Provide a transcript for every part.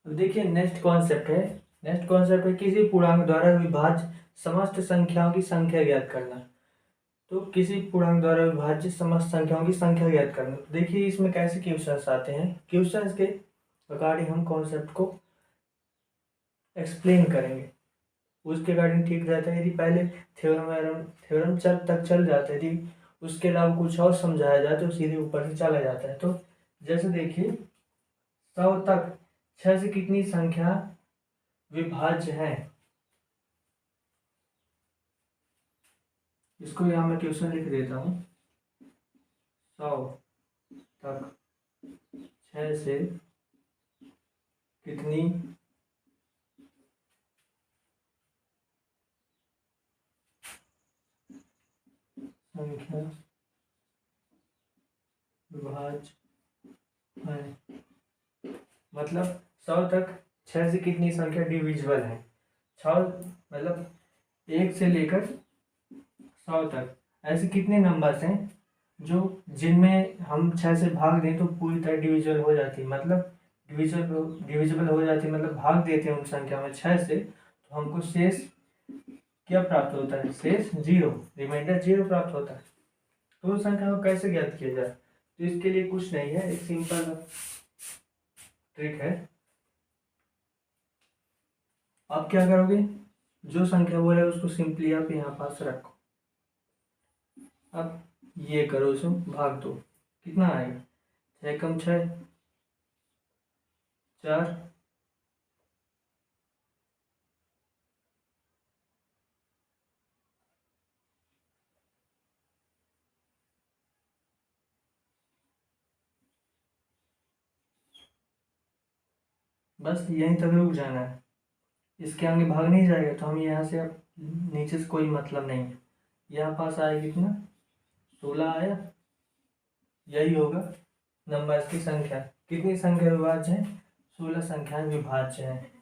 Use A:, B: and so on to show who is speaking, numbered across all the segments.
A: अब देखिए next concept है किसी पूर्णांक द्वारा विभाज्य समस्त संख्याओं की संख्या ज्ञात करना। तो किसी पूर्णांक द्वारा विभाज्य समस्त संख्याओं की संख्या ज्ञात करना। तो देखिए इसमें कैसे क्वेश्चंस आते हैं, क्वेश्चंस के अकॉर्डिंग हम कॉन्सेप्ट को एक्सप्लेन करेंगे, उसके अकॉर्डिंग ठीक रहता है। यदि पहले थ्योरम तक चल जाते, यदि उसके अलावा कुछ और समझाया जाए तो सीधे ऊपर से चला जाता है। तो जैसे देखिए 100 तक 6 से कितनी संख्या विभाज्य है, इसको यहाँ मैं क्वेश्चन लिख देता हूँ। 100 तक 6 से कितनी संख्या विभाज्य है, मतलब 100 तक 6 से कितनी संख्या डिविजिबल है। 6 मतलब 1 से लेकर 100 तक ऐसे कितने नंबर्स हैं जो जिनमें हम 6 से भाग दें तो पूरी तरह डिविजिबल हो जाती है, मतलब डिविजिबल हो जाती है, मतलब भाग देते हैं उन संख्या में 6 से, तो हमको शेष क्या प्राप्त होता है, शेष 0, रिमाइंडर 0 प्राप्त होता है। तो उस संख्या को कैसे ज्ञात किया जाए, तो इसके लिए कुछ नहीं है, एक सिंपल ट्रिक है। आप क्या करोगे, जो संख्या बोले उसको सिंपली आप यहाँ पास रखो। अब ये करो, इसमें भाग दो, कितना आएगा, 6 कम 6 4, बस यहीं तक रुक जाना है, इसके आगे भाग नहीं जाएगा। तो हम यहाँ से अब नीचे से कोई मतलब नहीं है, यहाँ पास आया कितना, 16 आया, यही होगा नंबर्स की संख्या। कितनी संख्या विभाज्य है, 16 संख्याएं विभाज्य हैं।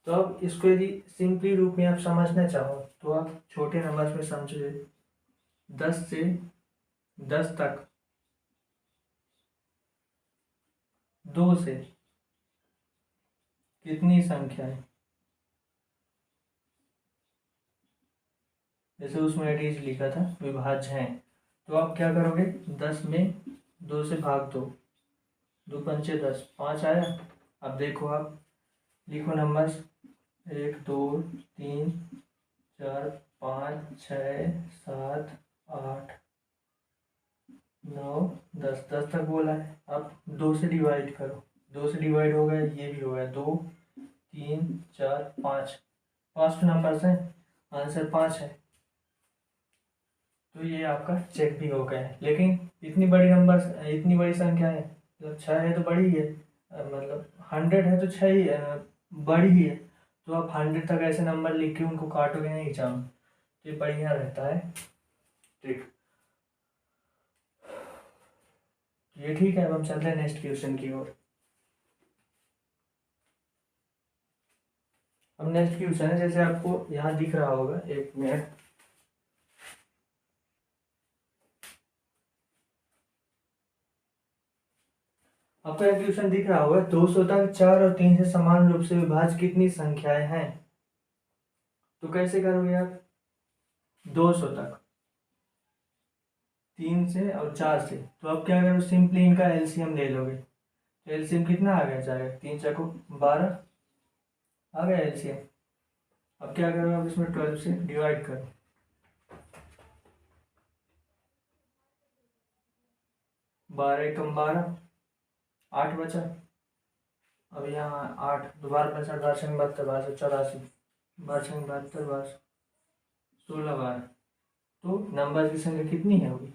A: तो अब इसको यदि सिंपली रूप में आप समझना चाहो तो आप छोटे नंबर्स में समझिए, 10 से 10 तक 2 से कितनी संख्या है, जैसे उसमें एडीज लिखा था विभाज्य हैं। तो आप क्या करोगे, 10 में 2 से भाग दो, 2 पंचे 10, 5 आया। अब देखो आप लिखो नंबर्स, 1 2 3 4 5 6 7 8 9 10, 10 तक बोला है। अब 2 से डिवाइड करो, 2 से डिवाइड हो गया, ये भी हो गया, 2 3 4 5, 5 नंबर्स हैं, आंसर 5 है। तो ये आपका चेक भी हो गया है। लेकिन इतनी बड़ी नंबर्स, इतनी बड़ी संख्या है, मतलब 6 है तो बड़ी ही है, मतलब 100 है तो 6 ही बड़ी ही है। तो आप 100 तक ऐसे नंबर लिख के उनको काटोगे नहीं चाहो, तो ये बढ़िया रहता है ट्रिक। ये ठीक है, अब हम चलते हैं नेक्स्ट क्वेश्चन की ओर। अब नेक्स्ट क्वेश्चन है, जैसे आपको यहाँ दिख रहा होगा, एक मिनट, आपको एक क्वेश्चन दिख रहा होगा, 200 तक 4 और 3 से समान रूप से विभाज्य कितनी संख्याएं हैं। तो कैसे करोगे आप, 200 तक 3 से और 4 से, तो आप क्या करो, सिंपली इनका एलसीएम ले लोगे। तो एलसीएम कितना आ गया जाएगा, 3 चको 12 आ गया एलसीएम। अब क्या करो, आप इसमें 12 से डिवाइड करो, 12 एकम 12, 8 बचा। अब यहाँ 8 दोबारा बचा, 12 छंग 72, 12 84, 12 छंग 72, 12 16 12, तो नंबर की संख्या कितनी है होगी,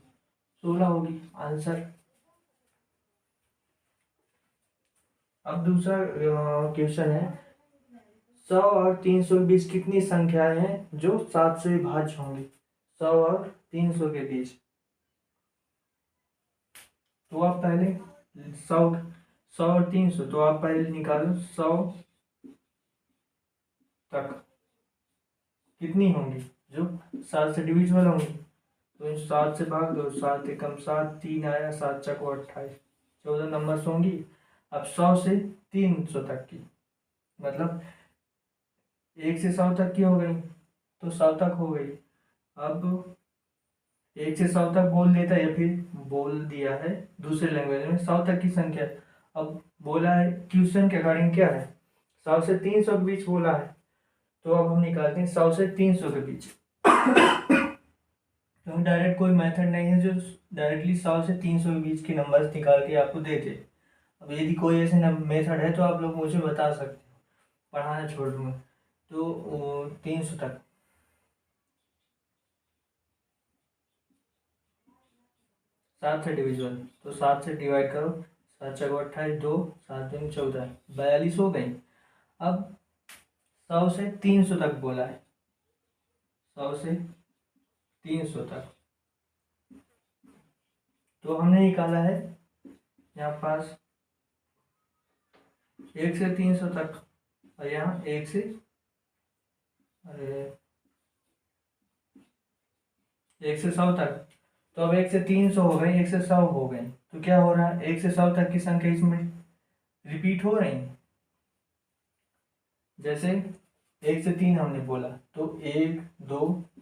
A: 16 होगी आंसर। अब दूसरा क्वेश्चन है, 100 और 300 के बीच कितनी संख्याएं हैं जो 7 से विभाज्य होंगी, 100 और 300 के बीच। तो आप पहले 100 और 300, तो आप पहले निकालो 100 तक कितनी होंगी जो 7 से डिविजिबल होंगी। तो इन 7 से भाग दो, 7 एकम 7, 3 आया, 7 चको 28, 14 नंबर्स होंगी। अब 100 से 300 तक की, मतलब 1 से 100 तक की हो गई तो 100 तक हो गई। अब 1 से 100 तक बोल देता है या फिर बोल दिया है दूसरे लैंग्वेज में 100 तक की संख्या। अब बोला है क्वेश्चन के अकॉर्डिंग क्या है, 100 से 300 के बीच बोला है, तो अब हम निकालते हैं 100 से 300 के बीच। क्योंकि डायरेक्ट कोई मेथड नहीं है जो डायरेक्टली 100 से 300 के बीच के नंबर्स निकाल के आपको दे दे। अब यदि कोई ऐसे मेथड है तो आप लोग मुझे बता सकते हो, पढ़ाना छोड़ दूँगा। तो 300 तक, 7 से डिविजन, तो 7 से डिवाइड करो, 7 चौको 28, 2 7 दूनी 14, 42 हो गई। अब 100 से 300 तक बोला है, 100 से 300 तक, तो हमने निकाला है यहाँ पास 1 से 300 तक, और यहाँ 1 से 100 तक। तो अब 1 से 300 हो गए, 1 से 100 हो गए, तो क्या हो रहा है 1 से 100 तक की संख्या इसमें रिपीट हो रही है। जैसे 1 से 3 हमने बोला तो 1 2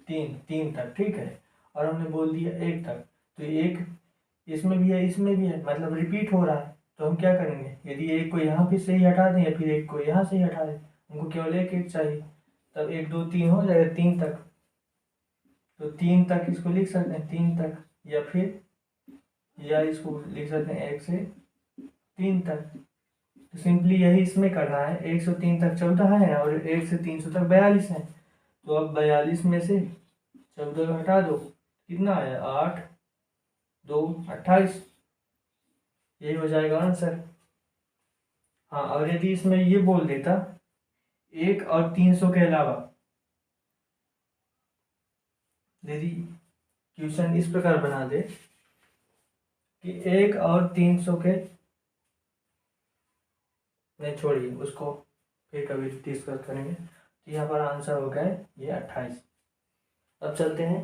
A: 3, 3 तक, ठीक है, और हमने बोल दिया 1 तक, तो 1 इसमें भी है इसमें भी है, मतलब रिपीट हो रहा है। तो हम क्या करेंगे, यदि एक को यहाँ फिर से ही हटा दें या फिर एक को यहाँ से ही हटा दें, हमको केवल एक एक चाहिए, तब 1 2 3 हो जाएगा 3 तक। तो 3 तक इसको लिख सकते हैं 3 तक, या फिर या इसको लिख सकते हैं 1 से 3 तक। तो सिंपली यही इसमें करना है, 1 से 3 तक 14 है और 1 से 300 तक 42 है। तो अब 42 में से 14 को हटा दो, कितना आया 8 2 28, यही हो जाएगा आंसर। हाँ, और यदि इसमें ये बोल देता 1 और 300 के अलावा, यदि क्वेश्चन इस प्रकार बना दे कि 1 और 300 के, नहीं छोड़िए उसको, फिर कभी डिस्कस करेंगे। तो यहाँ पर आंसर हो गया ये 28। अब चलते हैं